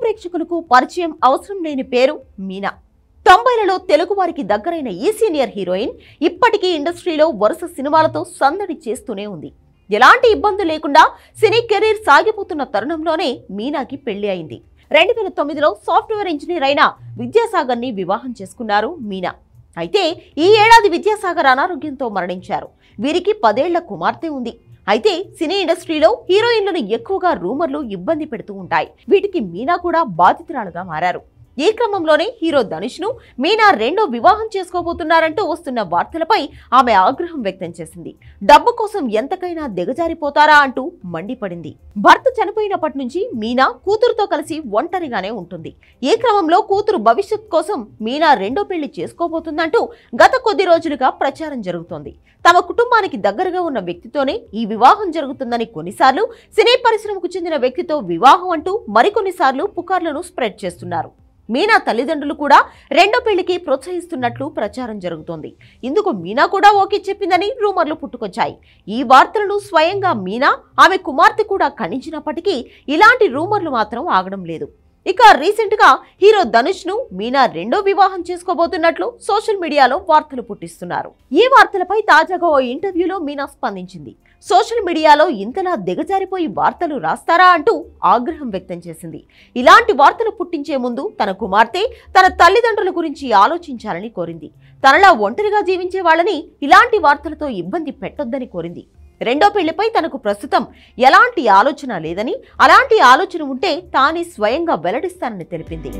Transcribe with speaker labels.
Speaker 1: ప్రేక్షకులకు పరిచయం అవసరం లేని పేరు మీనా. 90లలో తెలుగు వారికి దగ్గరైన ఈ సీనియర్ హీరోయిన్ ఇప్పటికీ ఇండస్ట్రీలో వరుస సినిమాలతో సందడి చేస్తూనే ఉంది. ఎలాంటి ఇబ్బందులు లేకుండా సినీ కెరీర్ సాగిపోతున్న తరుణంలోనే మీనాకి పెళ్లి అయింది. 2009లో సాఫ్ట్వేర్ ఇంజనీర్ అయిన విద్యాసాగర్ ని వివాహం చేసుకున్నారు మీనా. అయితే ఈ ఏడాది విద్యాసాగర్ అనారోగ్యంతో మరణించారు. వీరికి 10 ఏళ్ల కుమార్తె ఉంది. అయితే సినీ ఇండస్ట్రీలో హీరోయిన్లను ఎక్కువగా రూమర్లు ఇబ్బంది పెడుతూ ఉంటాయి. వీటికి మీనా కూడా బాధితురాలుగా మారారు. ఈ క్రమంలోనే హీరో ధనుష్ ను మీనా రెండో వివాహం చేసుకోబోతున్నారంటూ వస్తున్న వార్తలపై ఆమె ఆగ్రహం వ్యక్తం చేసింది. డబ్బు కోసం ఎంతకైనా దిగజారిపోతారా అంటూ మండిపడింది. భర్త చనిపోయినప్పటి నుంచి మీనా కూతురుతో కలిసి ఒంటరిగానే ఉంటుంది. ఈ క్రమంలో కూతురు భవిష్యత్ కోసం మీనా రెండో పెళ్లి చేసుకోబోతుందంటూ గత కొద్ది రోజులుగా ప్రచారం జరుగుతోంది. తమ కుటుంబానికి దగ్గరగా ఉన్న వ్యక్తితోనే ఈ వివాహం జరుగుతుందని కొన్నిసార్లు సినీ పరిశ్రమకు చెందిన వ్యక్తితో వివాహం అంటూ మరికొన్నిసార్లు పుకార్లను స్ప్రెడ్ చేస్తున్నారు. మీనా తల్లిదండ్రులు కూడా రెండో పెళ్లికి ప్రోత్సహిస్తున్నట్లు ప్రచారం జరుగుతోంది. ఇందుకు మీనా కూడా ఓకే చెప్పిందని రూమర్లు పుట్టుకొచ్చాయి. ఈ వార్తలను స్వయంగా మీనా, ఆమె కుమార్తె కూడా ఖండించినప్పటికీ ఇలాంటి రూమర్లు మాత్రం ఆగడం లేదు. ఇక రీసెంట్ గా హీరో ధనుష్ ను మీనా రెండో వివాహం చేసుకోబోతున్నట్లు సోషల్ మీడియాలో వార్తలు పుట్టిస్తున్నారు. ఈ వార్తలపై తాజాగా ఓ ఇంటర్వ్యూలో మీనా స్పందించింది. సోషల్ మీడియాలో ఇంతలా దిగజారిపోయి వార్తలు రాస్తారా అంటూ ఆగ్రహం వ్యక్తం చేసింది. ఇలాంటి వార్తలు పుట్టించే ముందు తన కుమార్తె, తన తల్లిదండ్రుల గురించి ఆలోచించాలని కోరింది. తనలా ఒంటరిగా జీవించే వాళ్ళని ఇలాంటి వార్తలతో ఇబ్బంది పెట్టొద్దని కోరింది. రెండో పెళ్లిపై తనకు ప్రస్తుతం ఎలాంటి ఆలోచన లేదని, అలాంటి ఆలోచన ఉంటే తానే స్వయంగా వెల్లడిస్తానని తెలిపింది.